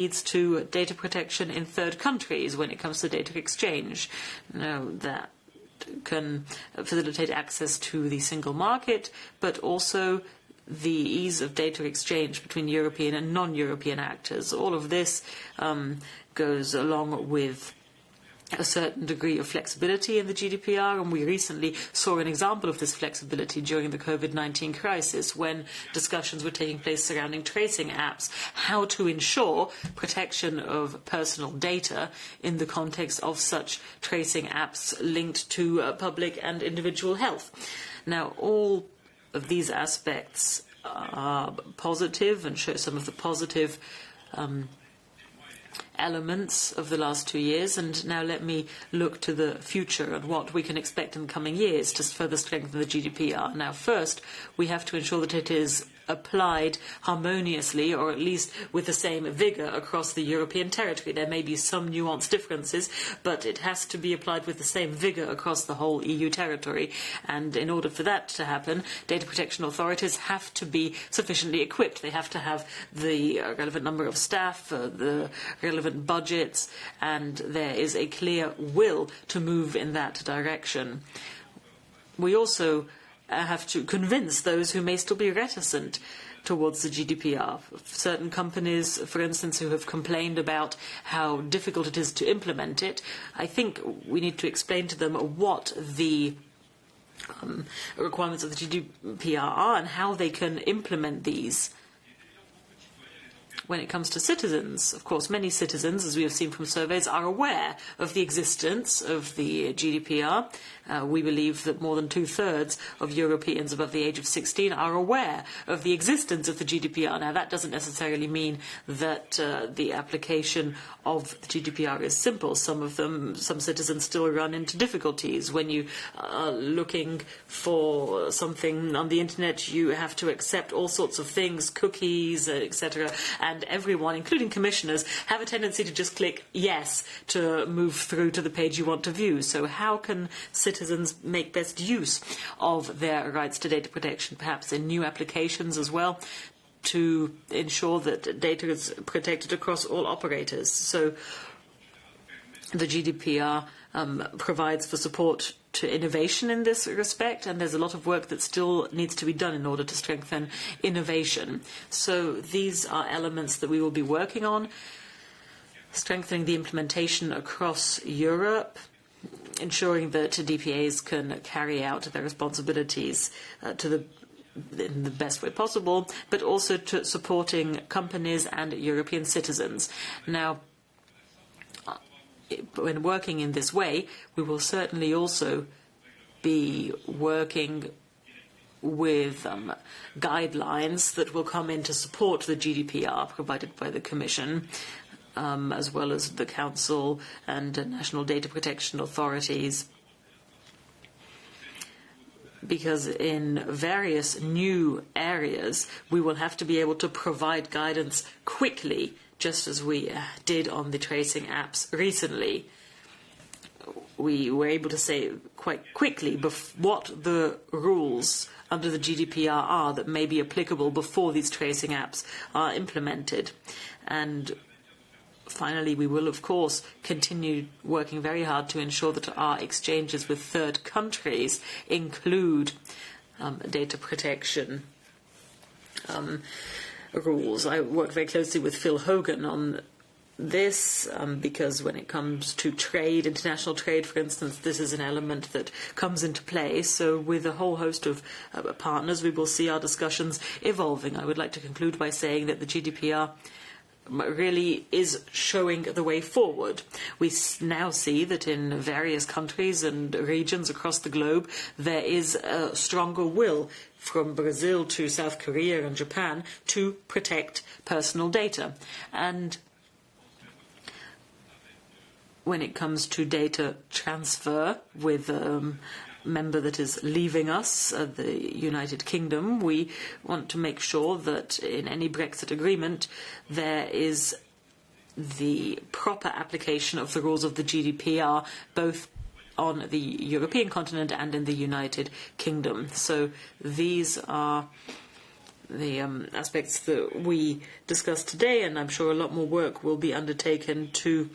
leads to data protection in third countries when it comes to data exchange. That can facilitate access to the single market, but also the ease of data exchange between European and non-European actors. All of this goes along with a certain degree of flexibility in the GDPR, and we recently saw an example of this flexibility during the COVID-19 crisis when discussions were taking place surrounding tracing apps, how to ensure protection of personal data in the context of such tracing apps linked to public and individual health. Now, all of these aspects are positive and show some of the positive elements of the last 2 years, and now let me look to the future and what we can expect in the coming years to further strengthen the GDPR. Now, first, we have to ensure that it is applied harmoniously, or at least with the same vigour across the European territory. There may be some nuanced differences, but it has to be applied with the same vigour across the whole EU territory. And in order for that to happen, data protection authorities have to be sufficiently equipped. They have to have the relevant number of staff, the relevant budgets, and there is a clear will to move in that direction. We also have to convince those who may still be reticent towards the GDPR. Certain companies, for instance, who have complained about how difficult it is to implement it, I think we need to explain to them what the requirements of the GDPR are and how they can implement these. When it comes to citizens, of course, many citizens, as we have seen from surveys, are aware of the existence of the GDPR. We believe that more than 2/3 of Europeans above the age of 16 are aware of the existence of the GDPR. Now, that doesn't necessarily mean that the application of the GDPR is simple. Some citizens still run into difficulties. When you are looking for something on the internet, you have to accept all sorts of things, cookies, etc. And everyone, including commissioners, have a tendency to just click yes to move through to the page you want to view. So how can citizens make best use of their rights to data protection, perhaps in new applications as well, to ensure that data is protected across all operators? So the GDPR provides for support to innovation in this respect, and there's a lot of work that still needs to be done in order to strengthen innovation. So these are elements that we will be working on, strengthening the implementation across Europe, ensuring that DPAs can carry out their responsibilities in the best way possible, but also to supporting companies and European citizens. Now, when working in this way, we will certainly also be working with guidelines that will come in to support the GDPR provided by the Commission, as well as the Council and national data protection authorities. Because in various new areas, we will have to be able to provide guidance quickly, just as we did on the tracing apps recently. We were able to say quite quickly what the rules under the GDPR are that may be applicable before these tracing apps are implemented. And finally, we will, of course, continue working very hard to ensure that our exchanges with third countries include data protection rules. I work very closely with Phil Hogan on this because when it comes to trade, international trade, for instance, this is an element that comes into play. So with a whole host of partners, we will see our discussions evolving. I would like to conclude by saying that the GDPR really is showing the way forward. We now see that in various countries and regions across the globe, there is a stronger will from Brazil to South Korea and Japan to protect personal data. And when it comes to data transfer with member that is leaving us, the United Kingdom, we want to make sure that in any Brexit agreement there is the proper application of the rules of the GDPR, both on the European continent and in the United Kingdom. So these are aspects that we discussed today, and I'm sure a lot more work will be undertaken to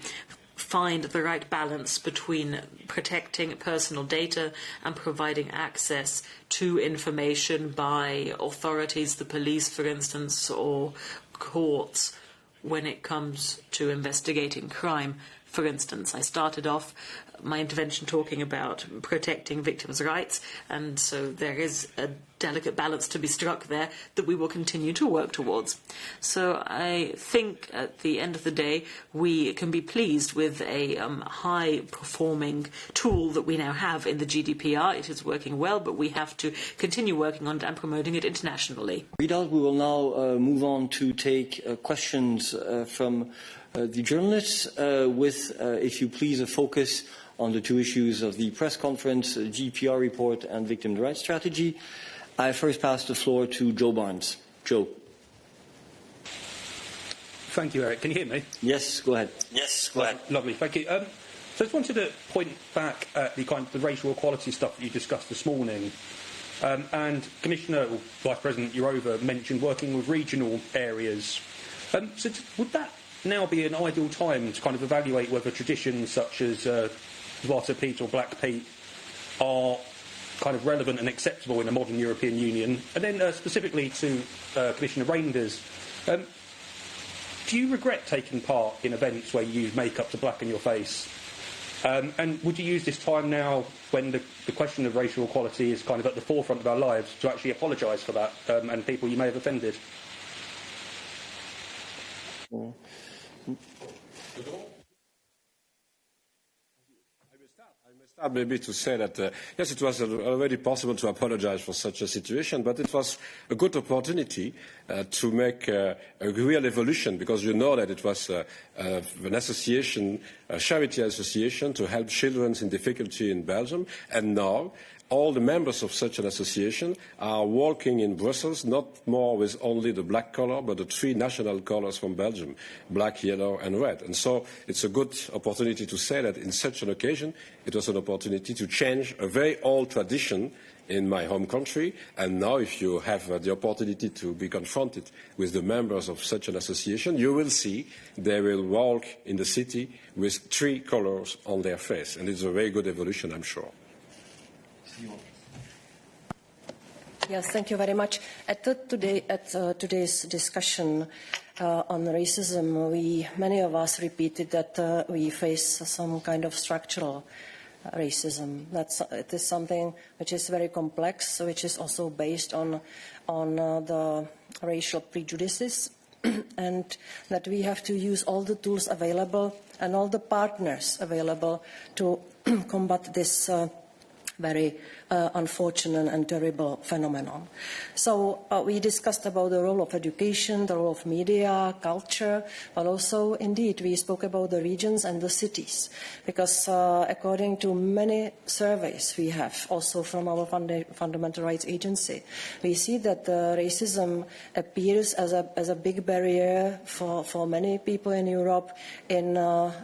find the right balance between protecting personal data and providing access to information by authorities, the police, for instance, or courts when it comes to investigating crime. For instance, I started off my intervention talking about protecting victims' rights, and so there is a delicate balance to be struck there that we will continue to work towards. So I think at the end of the day we can be pleased with a high-performing tool that we now have in the GDPR. It is working well, but we have to continue working on it and promoting it internationally. Rita, we will now move on to take questions from the journalists with, if you please, a focus on the two issues of the press conference, GDPR report and victim rights strategy. I first pass the floor to Joe Barnes. Joe. Thank you, Eric. Can you hear me? Yes, go ahead. Yes, go ahead. Lovely, thank you. So I just wanted to point back at the racial equality stuff that you discussed this morning. And Commissioner, or Vice President Jourova mentioned working with regional areas. So would that now be an ideal time to kind of evaluate whether traditions such as Zwarte Piet or Black Piet are kind of relevant and acceptable in a modern European Union? And then specifically to Commissioner Reinders, do you regret taking part in events where you use makeup to blacken your face? And would you use this time now, when the question of racial equality is kind of at the forefront of our lives, to actually apologise for that and people you may have offended? I maybe to say that, yes, it was already possible to apologize for such a situation, but it was a good opportunity to make a real evolution, because you know that it was an association, a charity association to help children in difficulty in Belgium, and now all the members of such an association are working in Brussels, not more with only the black colour, but the three national colours from Belgium, black, yellow and red. And so it's a good opportunity to say that in such an occasion, it was an opportunity to change a very old tradition in my home country. And now if you have the opportunity to be confronted with the members of such an association, you will see they will walk in the city with three colours on their face. And it's a very good evolution, I'm sure. Yes, thank you very much. At today's discussion on racism, many of us repeated that we face some kind of structural racism. It is something which is very complex, which is also based on the racial prejudices, and that we have to use all the tools available and all the partners available to combat this very unfortunate and terrible phenomenon. So we discussed about the role of education, the role of media, culture, but also indeed we spoke about the regions and the cities, because according to many surveys we have also from our Fundamental Rights Agency, we see that racism appears as a big barrier for many people in Europe in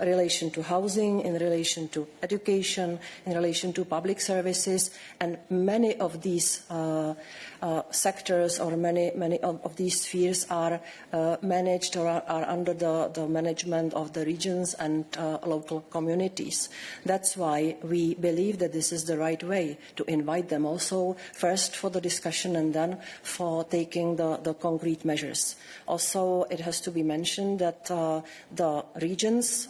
relation to housing, in relation to education, in relation to public services. And many of these sectors or many of these spheres are managed or are under the management of the regions and local communities. That's why we believe that this is the right way to invite them also, first for the discussion and then for taking the concrete measures. Also, it has to be mentioned that the regions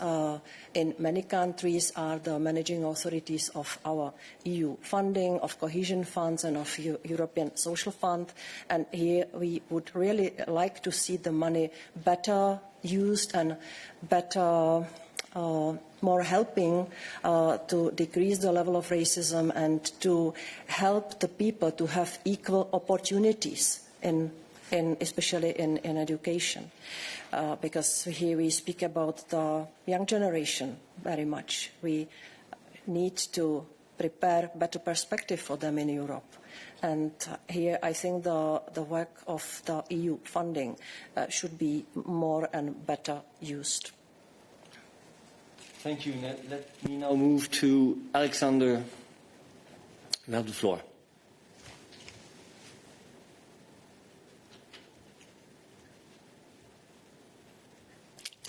in many countries are the managing authorities of our EU funding, of cohesion funds and of European Social Fund. And here we would really like to see the money better used and better more helping to decrease the level of racism and to help the people to have equal opportunities especially in education. Because here we speak about the young generation very much. We need to prepare better perspective for them in Europe. And here I think the work of the EU funding should be more and better used. Thank you. Let me now move to Alexander. You have the floor.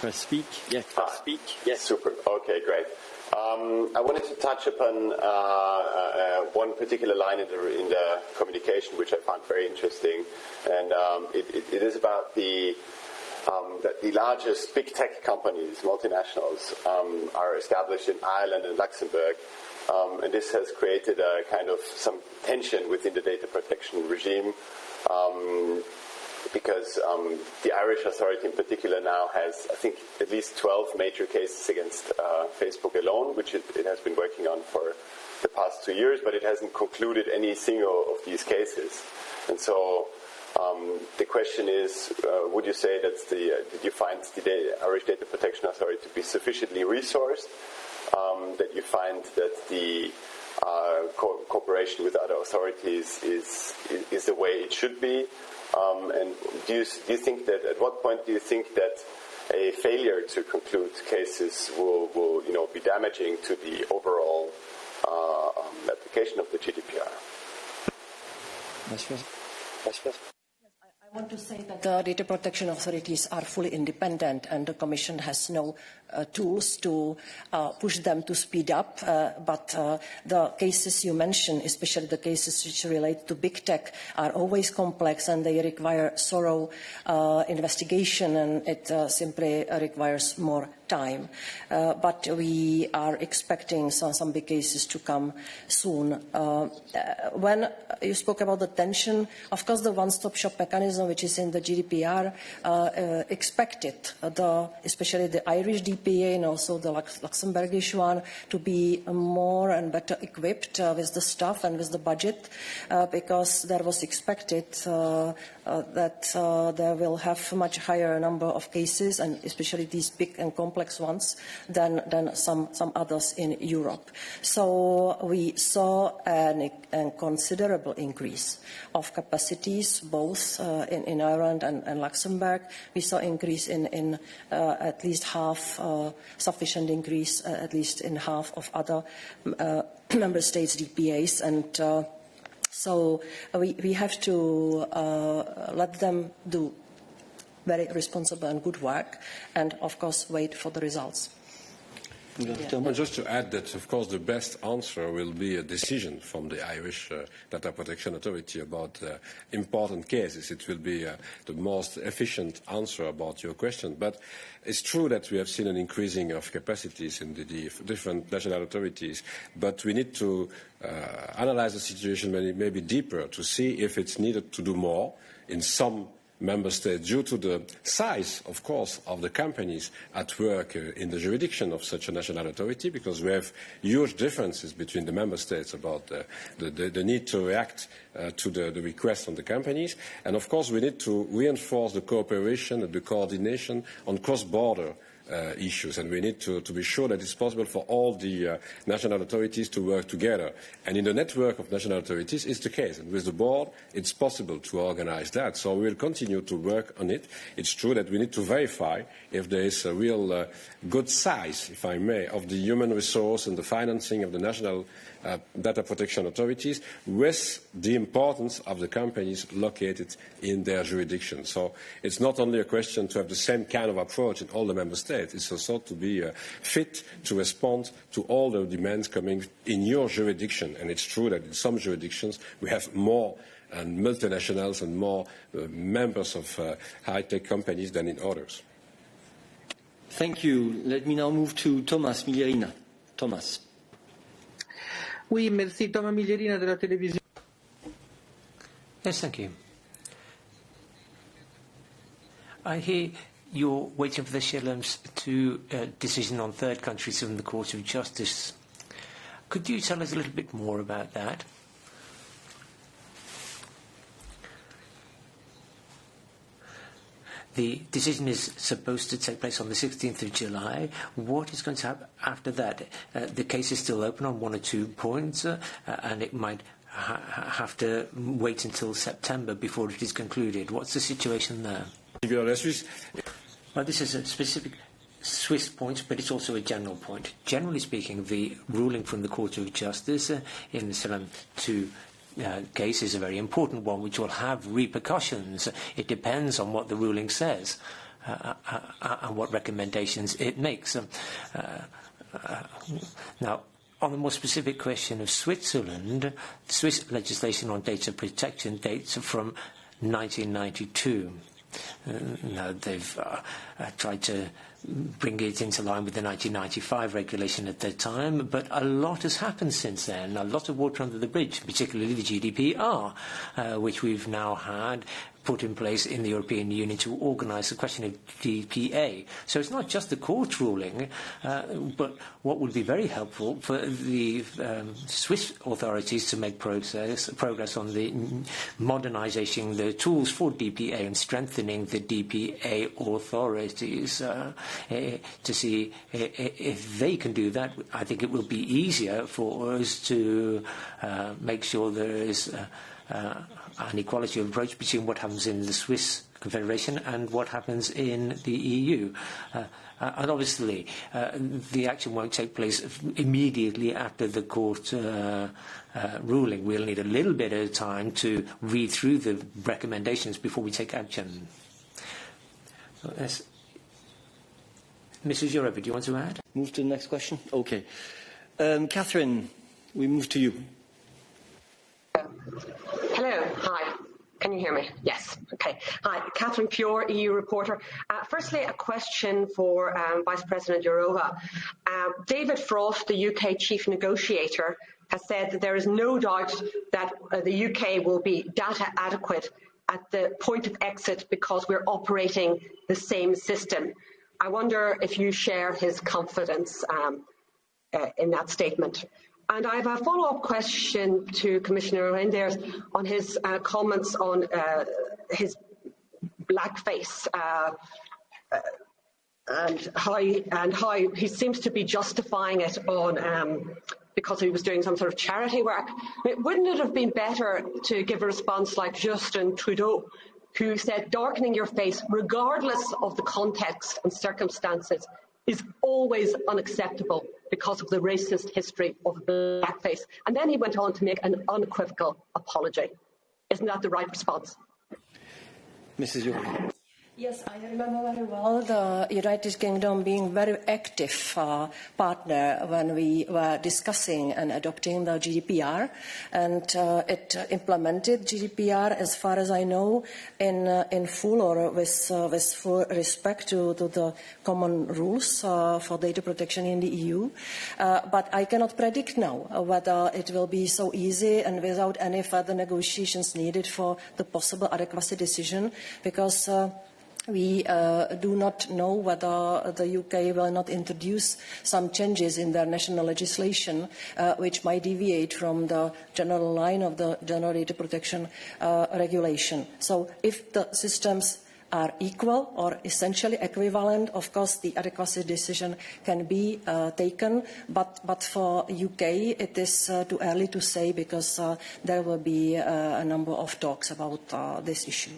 Press speak. Yes. Press speak. Yes. Super. Okay, great. I wanted to touch upon one particular line in the communication, which I found very interesting, and it is about that the largest big tech companies, multinationals, are established in Ireland and Luxembourg, and this has created a kind of some tension within the data protection regime. Because the Irish authority in particular now has, I think, at least 12 major cases against Facebook alone, which it has been working on for the past 2 years, but it hasn't concluded any single of these cases. And so the question is, would you say that did you find the Irish Data Protection Authority to be sufficiently resourced, that you find that the cooperation with other authorities is the way it should be? And do you think that at what point do you think that a failure to conclude cases will be damaging to the overall application of the GDPR? I want to say that the data protection authorities are fully independent, and the Commission has no tools to push them to speed up. But the cases you mentioned, especially the cases which relate to big tech, are always complex and they require thorough investigation, and it simply requires more time. But we are expecting some big cases to come soon. When you spoke about the tension, of course, the one-stop shop mechanism, which is in the GDPR, expected especially the Irish DPA and also the Luxembourgish one to be more and better equipped with the staff and with the budget, because there was expected that they will have much higher number of cases, and especially these big and complex ones, than some others in Europe. So we saw a considerable increase of capacities both in Ireland and Luxembourg. We saw increase in at least half, sufficient increase at least in half of other member states' DPAs, and so we have to let them do very responsible and good work, and of course wait for the results. Well, just to add that, of course, the best answer will be a decision from the Irish Data Protection Authority about important cases. It will be the most efficient answer about your question. But it's true that we have seen an increasing of capacities in the different national authorities, but we need to analyze the situation maybe deeper to see if it's needed to do more in some member states due to the size, of course, of the companies at work in the jurisdiction of such a national authority, because we have huge differences between the member states about the need to react to the requests from the companies. And, of course, we need to reinforce the cooperation and the coordination on cross-border issues, and we need to be sure that it's possible for all the national authorities to work together. And in the network of national authorities, it's the case. And with the board, it's possible to organize that. So we will continue to work on it. It's true that we need to verify if there is a real good size, if I may, of the human resource and the financing of the national data protection authorities with the importance of the companies located in their jurisdiction. So it's not only a question to have the same kind of approach in all the member states. It's also to be fit to respond to all the demands coming in your jurisdiction. And it's true that in some jurisdictions we have more and multinationals and more members of high-tech companies than in others. Thank you. Let me now move to Thomas Miglierina. Thomas. Oui, merci. Thomas Miglierina de la télévision. Yes, thank you. I hear you're waiting for the Shillams to decision on third countries from the Court of Justice. Could you tell us a little bit more about that? The decision is supposed to take place on the 16th of July. What is going to happen after that? The case is still open on one or two points, and it might have to wait until September before it is concluded. What's the situation there? Well, this is a specific Swiss point, but it's also a general point. Generally speaking, the ruling from the Court of Justice in the Salam 2 case is a very important one, which will have repercussions. It depends on what the ruling says. and what recommendations it makes. Now, on the more specific question of Switzerland, Swiss legislation on data protection dates from 1992. Now, they've tried to bring it into line with the 1995 regulation at that time, but a lot has happened since then. A lot of water under the bridge, particularly the GDPR, which we've now had put in place in the European Union to organise the question of GDPR. So it's not just the court ruling, but what would be very helpful for the Swiss authorities to make progress on the modernising the tools for DPA and strengthening the DPA authorities to see if they can do that. I think it will be easier for us to make sure there is an equality of approach between what happens in the Swiss Confederation and what happens in the EU. And obviously, the action won't take place immediately after the court ruling. We'll need a little bit of time to read through the recommendations before we take action. So, Mrs. Jourova, do you want to add? Move to the next question? Okay. Catherine, we move to you. Hello, hi. Can you hear me? Yes. Okay. Hi, Catherine Pure, EU reporter. Firstly, a question for Vice President Jourova. David Frost, the UK chief negotiator, has said that there is no doubt that the UK will be data adequate at the point of exit because we're operating the same system. I wonder if you share his confidence in that statement. And I have a follow-up question to Commissioner Reinders on his comments on his blackface and how he seems to be justifying it on because he was doing some sort of charity work. Wouldn't it have been better to give a response like Justin Trudeau, who said darkening your face, regardless of the context and circumstances, is always unacceptable because of the racist history of blackface. And then he went on to make an unequivocal apology. Isn't that the right response? Mrs. Jourova. Yes, I remember very well the United Kingdom being very active partner when we were discussing and adopting the GDPR, and it implemented GDPR, as far as I know, in full or with full respect to the common rules for data protection in the EU. But I cannot predict now whether it will be so easy and without any further negotiations needed for the possible adequacy decision, because we do not know whether the UK will not introduce some changes in their national legislation which might deviate from the general line of the general data protection regulation. So if the systems are equal or essentially equivalent, of course the adequacy decision can be taken, but for UK it is too early to say, because there will be a number of talks about this issue.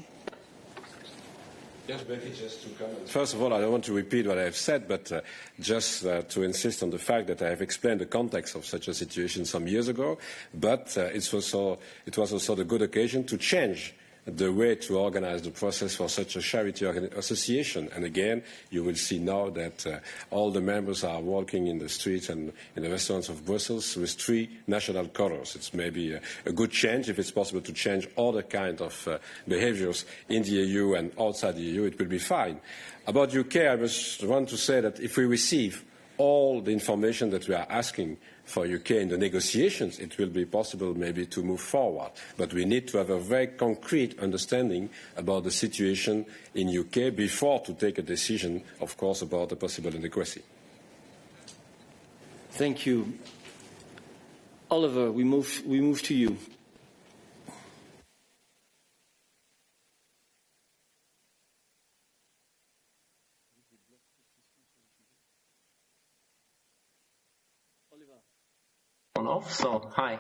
Yes, Becky, just to comment. First of all, I don't want to repeat what I have said, but just to insist on the fact that I have explained the context of such a situation some years ago, but it was also the good occasion to change the way to organize the process for such a charity association. And again, you will see now that all the members are walking in the streets and in the restaurants of Brussels with 3 national colours. It's maybe a good change. If it's possible to change other kind of behaviours in the EU and outside the EU, it will be fine. About UK, I just want to say that if we receive all the information that we are asking for UK in the negotiations, it will be possible maybe to move forward. But we need to have a very concrete understanding about the situation in UK before to take a decision, of course, about the possible adequacy. Thank you. Oliver, we move to you. On off, so hi.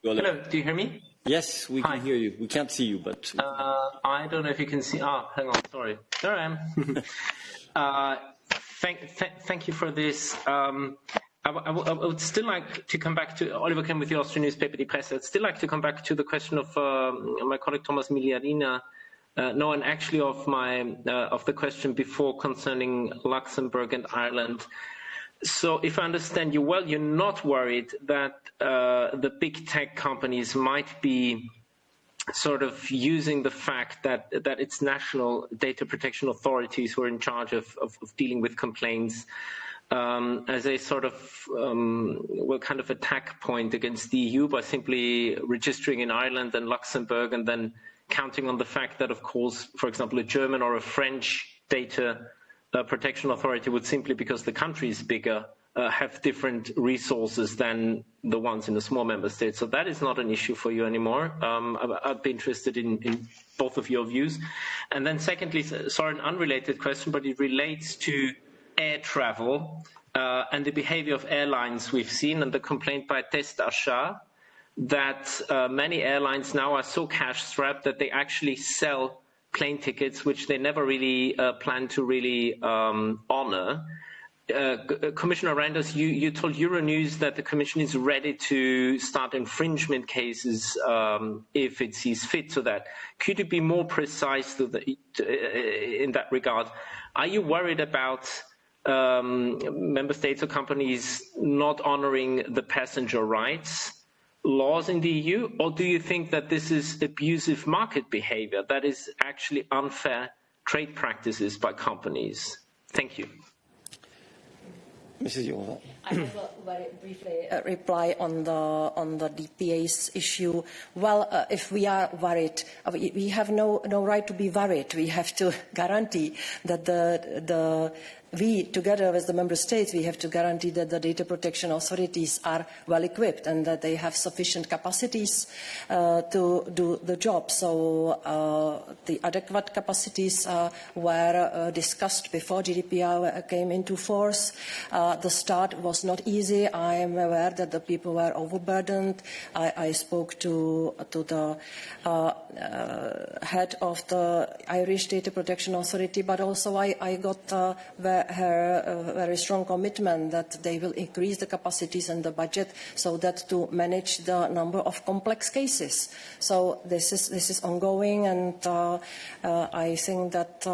Hello, do you hear me? Yes, we can hear you. We can't see you, but I don't know if you can see. Hang on, sorry. There I am. Thank you for this. I would still like to come back to Oliver came with the Austrian newspaper Die Presse. I'd still like to come back to the question of my colleague Thomas Miliarina No, and actually of the question before concerning Luxembourg and Ireland. So if I understand you well, you're not worried that the big tech companies might be sort of using the fact that it's national data protection authorities who are in charge of dealing with complaints as a sort of kind of attack point against the EU by simply registering in Ireland and Luxembourg and then counting on the fact that, of course, for example, a German or a French data protection authority would simply, because the country is bigger, have different resources than the ones in a small member state. So that is not an issue for you anymore. I'd be interested in both of your views. And then secondly, sorry, an unrelated question, but it relates to air travel and the behavior of airlines we've seen, and the complaint by Test Achat that many airlines now are so cash-strapped that they actually sell plane tickets, which they never really plan to really honor. Commissioner Randers, you told Euronews that the Commission is ready to start infringement cases if it sees fit to that. Could you be more precise in that regard? Are you worried about member states or companies not honoring the passenger rights laws in the EU, or do you think that this is abusive market behavior, that is actually unfair trade practices by companies? Thank you. Mrs. Jourova. I will very briefly reply on the DPA's issue. Well, if we are worried, we have no right to be worried. We have to guarantee that we, together with the member states, we have to guarantee that the data protection authorities are well equipped and that they have sufficient capacities to do the job. So the adequate capacities were discussed before GDPR came into force. The start was not easy. I am aware that the people were overburdened. I spoke to the head of the Irish Data Protection Authority, but also I got her very strong commitment that they will increase the capacities and the budget so that to manage the number of complex cases. So this is ongoing, and I think that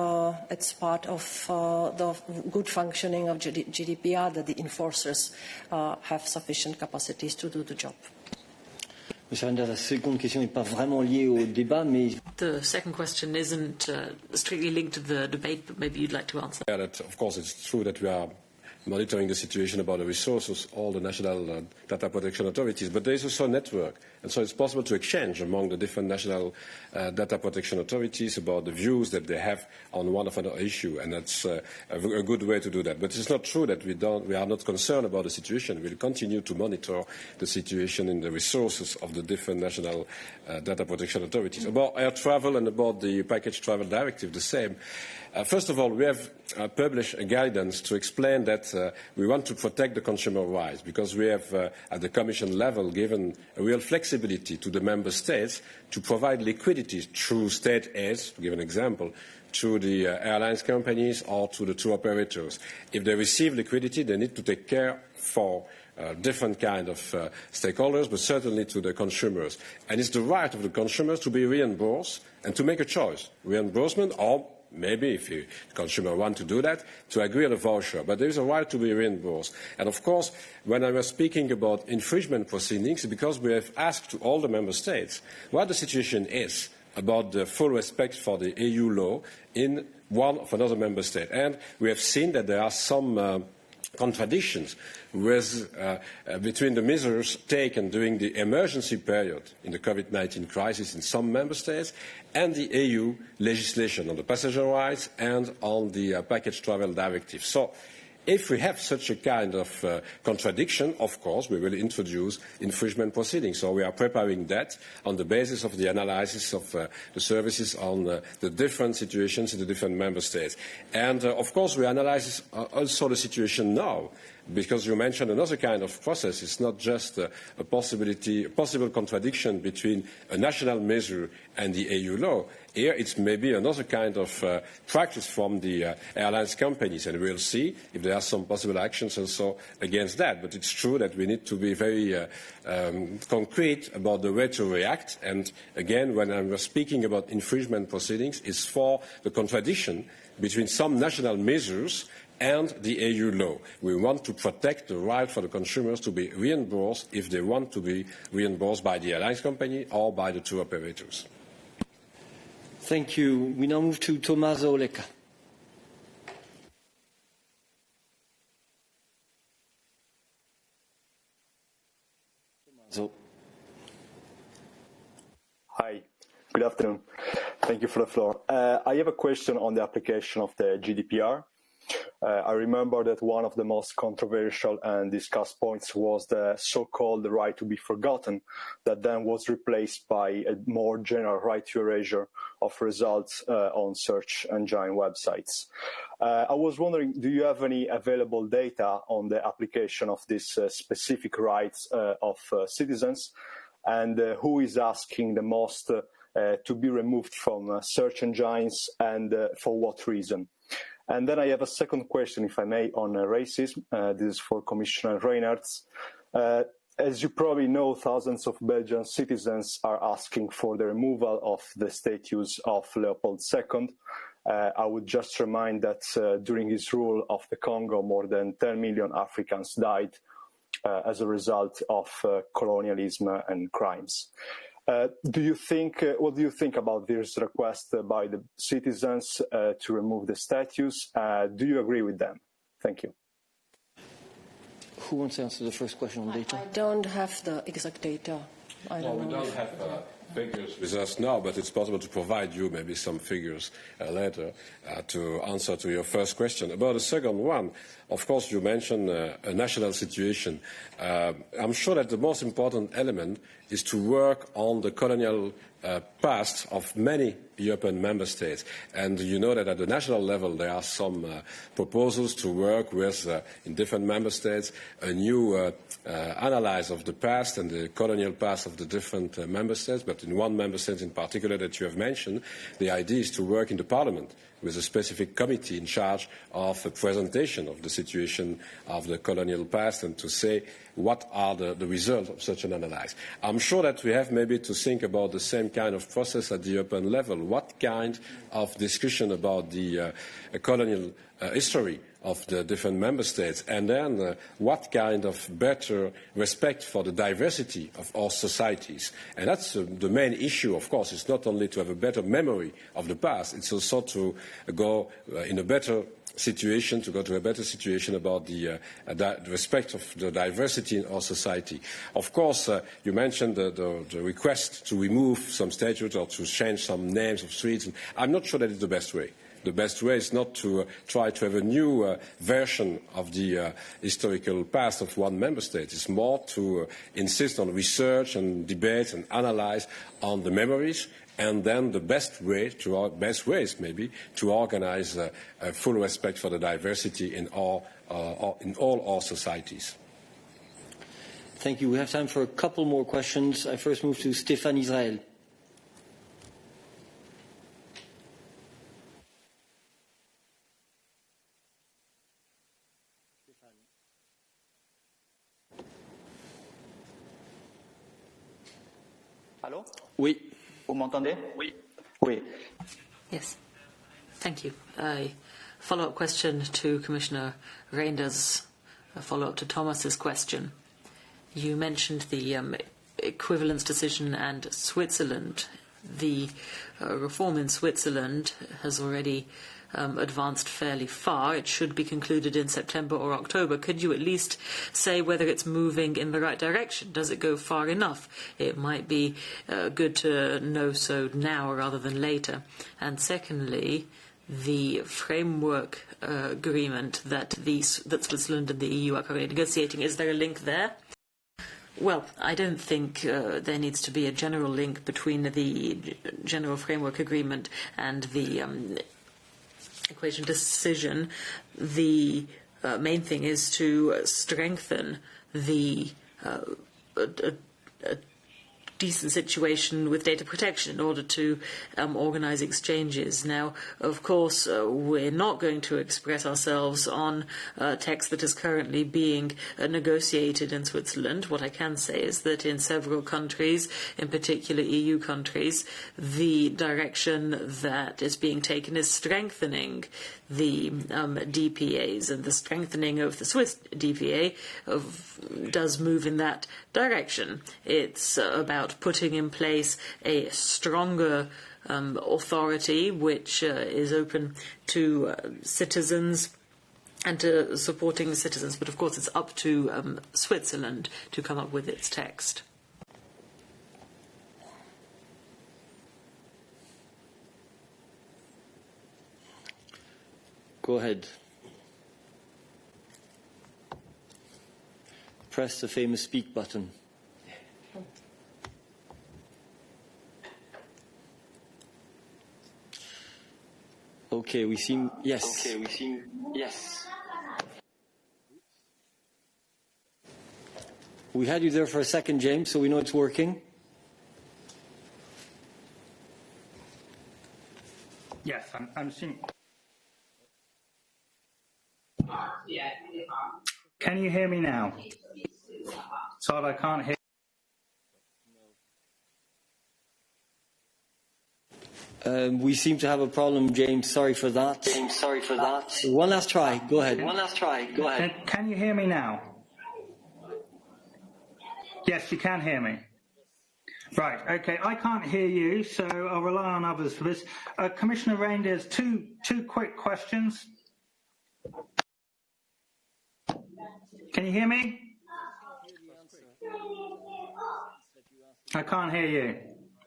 it's part of the good functioning of GDPR that the enforcers have sufficient capacities to do the job. Monsieur Anders, la seconde question n'est pas vraiment liée au débat, mais... The second question isn't strictly linked to the debate, but maybe you'd like to answer. Yeah, of course, it's true that we are monitoring the situation about the resources, all the national data protection authorities, but there is also a network, and so it's possible to exchange among the different national data protection authorities about the views that they have on one of another issue, and that's a good way to do that. But it's not true that we are not concerned about the situation. We'll continue to monitor the situation in the resources of the different national data protection authorities. About air travel and about the package travel directive, the same. First of all, we have published a guidance to explain that we want to protect the consumer rights, because we have, at the Commission level, given a real flexibility to the Member States to provide liquidity through state aids, to give an example, to the airlines companies or to the tour operators. If they receive liquidity, they need to take care for different kind of stakeholders, but certainly to the consumers. And it's the right of the consumers to be reimbursed and to make a choice, reimbursement or maybe, if the consumer wants to do that, to agree on a voucher. But there is a right to be reimbursed. And of course, when I was speaking about infringement proceedings, because we have asked to all the member states what the situation is about the full respect for the EU law in one of another member state. And we have seen that there are some contradictions between the measures taken during the emergency period in the COVID-19 crisis in some member states and the EU legislation on the passenger rights and on the package travel directive. So if we have such a kind of contradiction, of course, we will introduce infringement proceedings. So we are preparing that on the basis of the analysis of the services on the different situations in the different member states. And, of course, we analyze also the situation now, because you mentioned another kind of process. It's not just a possible contradiction between a national measure and the EU law. Here, it's maybe another kind of practice from the airlines companies, and we'll see if there are some possible actions also against that. But it's true that we need to be very concrete about the way to react. And again, when I'm speaking about infringement proceedings, it's for the contradiction between some national measures and the EU law. We want to protect the right for the consumers to be reimbursed if they want to be reimbursed by the airlines company or by the tour operators. Thank you. We now move to Tommaso Lecca. Tommaso. Hi, good afternoon. Thank you for the floor. I have a question on the application of the GDPR. I remember that one of the most controversial and discussed points was the so-called right to be forgotten, that then was replaced by a more general right to erasure of results on search engine websites. I was wondering, do you have any available data on the application of these specific rights of citizens, and who is asking the most to be removed from search engines, and for what reason? And then I have a second question, if I may, on racism. This is for Commissioner Reynaerts. As you probably know, thousands of Belgian citizens are asking for the removal of the status of Leopold II. I would just remind that during his rule of the Congo, more than 10 million Africans died as a result of colonialism and crimes. What do you think about this request by the citizens to remove the statues? Do you agree with them? Thank you. Who wants to answer the first question on data? I don't have the exact data. We don't have figures with us now, but it's possible to provide you maybe some figures later to answer to your first question. About the second one, of course, you mentioned a national situation. I'm sure that the most important element is to work on the colonial past of many European member states. And you know that at the national level there are some proposals to work with, in different member states, a new analysis of the past and the colonial past of the different member states. But in one member state in particular that you have mentioned, the idea is to work in the Parliament with a specific committee in charge of a presentation of the situation of the colonial past and to say what are the results of such an analysis. I'm sure that we have maybe to think about the same kind of process at the European level. What kind of discussion about the colonial history of the different member states, and then what kind of better respect for the diversity of our societies. And that's the main issue, of course. It's not only to have a better memory of the past, it's also to go in a better situation, to go to a better situation about the respect of the diversity in our society. Of course, you mentioned the request to remove some statues or to change some names of streets. I'm not sure that it's the best way. The best way is not to try to have a new version of the historical past of one member state. It's more to insist on research and debate and analyze on the memories, and then the best ways maybe to organize a full respect for the diversity in all our societies. Thank you. We have time for a couple more questions. I first move to Stéphane Israël. Allô? Oui. Vous m'entendez? Oui. Oui. Yes. Thank you. A follow-up question to Commissioner Reynders, a follow-up to Thomas's question. You mentioned the equivalence decision and Switzerland. The reform in Switzerland has already advanced fairly far. It should be concluded in September or October. Could you at least say whether it's moving in the right direction? Does it go far enough? It might be good to know so now rather than later. And secondly, the framework agreement that Switzerland and the EU are currently negotiating, is there a link there? Well, I don't think there needs to be a general link between the general framework agreement and the equation decision. The main thing is to strengthen the decent situation with data protection in order to organise exchanges. Now, of course, we're not going to express ourselves on text that is currently being negotiated in Switzerland. What I can say is that in several countries, in particular EU countries, the direction that is being taken is strengthening the DPAs, and the strengthening of the Swiss DPA does move in that direction. It's about putting in place a stronger authority which is open to citizens and to supporting citizens, but of course it's up to Switzerland to come up with its text. Go ahead. Press the famous speak button. Okay, we seem yes. Okay, we seem yes. We had you there for a second, James, so we know it's working. Yes, I'm seeing. Can you hear me now? Sorry, I can't hear. We seem to have a problem, James. Sorry for that. James, sorry for that. One last try. Go ahead. One last try. Go ahead. Can you hear me now? Yes, you can hear me. Right, okay, I can't hear you, so I'll rely on others for this. Commissioner Reinders, two quick questions. Can you hear me? I can't hear you.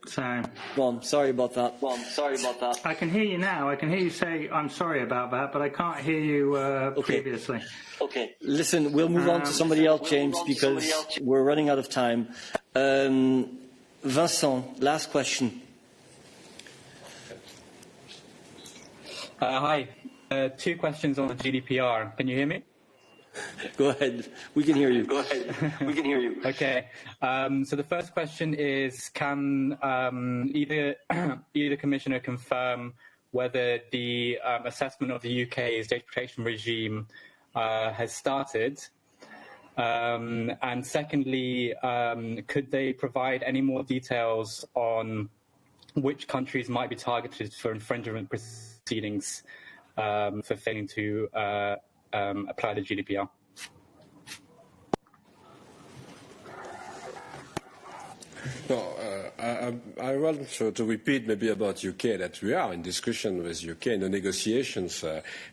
So. Well, sorry about that. I can hear you now. I can hear you say, I'm sorry about that, but I can't hear you previously. Okay. Listen, we'll move on to somebody else, James, because we're running out of time. Vincent, last question. Hi. Two questions on the GDPR. Can you hear me? Go ahead. We can hear you. Go ahead. We can hear you. Okay. So the first question is, can either commissioner confirm whether the assessment of the UK's data protection regime has started? And secondly, could they provide any more details on which countries might be targeted for infringement proceedings for failing to apply the GDPR? No, I want to repeat maybe about UK that we are in discussion with UK in the negotiations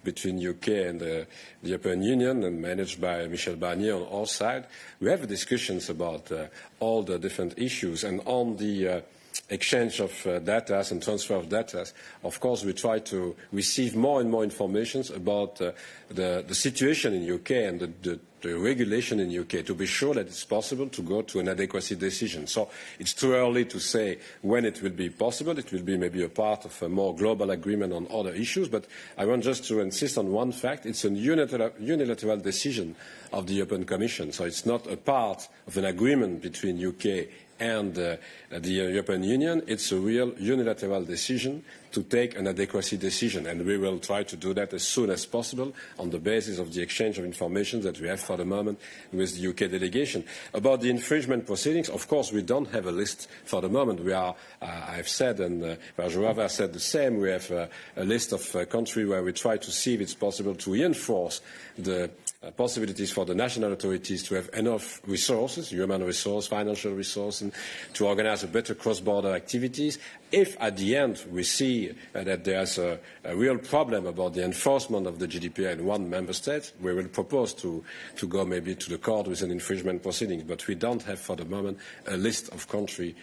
between UK and the European Union and managed by Michel Barnier on our side. We have discussions about all the different issues, and on the exchange of data and transfer of data, of course we try to receive more and more information about the situation in UK and the regulation in UK to be sure that it's possible to go to an adequacy decision. So it's too early to say when it will be possible. It will be maybe a part of a more global agreement on other issues, but I want just to insist on one fact. It's a unilateral decision of the European Commission, so it's not a part of an agreement between UK and the European Union. It's a real unilateral decision to take an adequacy decision, and we will try to do that as soon as possible on the basis of the exchange of information that we have for the moment with the UK delegation. About the infringement proceedings, of course, we don't have a list for the moment. We are, I've said, and Joava said the same, we have a list of countries where we try to see if it's possible to reinforce the possibilities for the national authorities to have enough resources, human resource, financial resource, and to organise a better cross-border activities. If at the end we see that there's a real problem about the enforcement of the GDPR in one member state, we will propose to go maybe to the court with an infringement proceedings. But we don't have for the moment a list of countries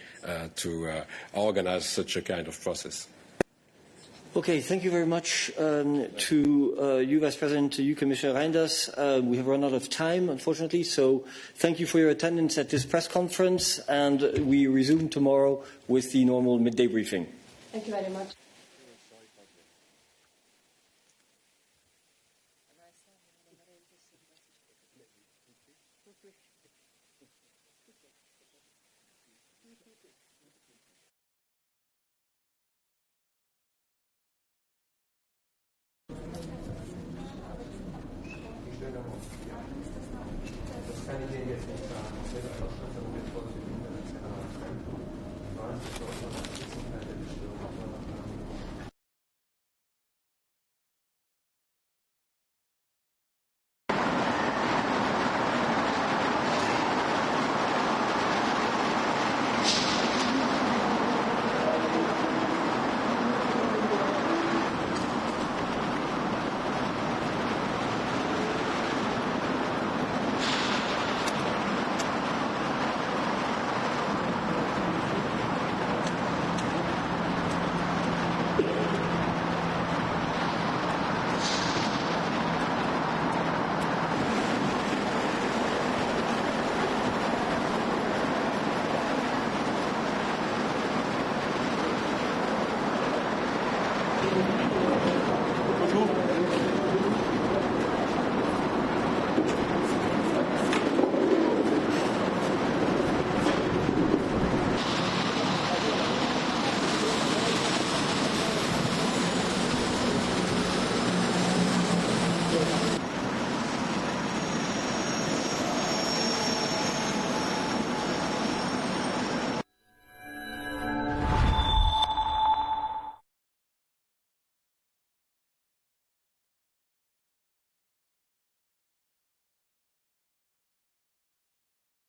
to organise such a kind of process. Okay, thank you very much to you, Vice President, to you, Commissioner Reinders. We have run out of time, unfortunately, so thank you for your attendance at this press conference, and we resume tomorrow with the normal midday briefing. Thank you very much. Stanie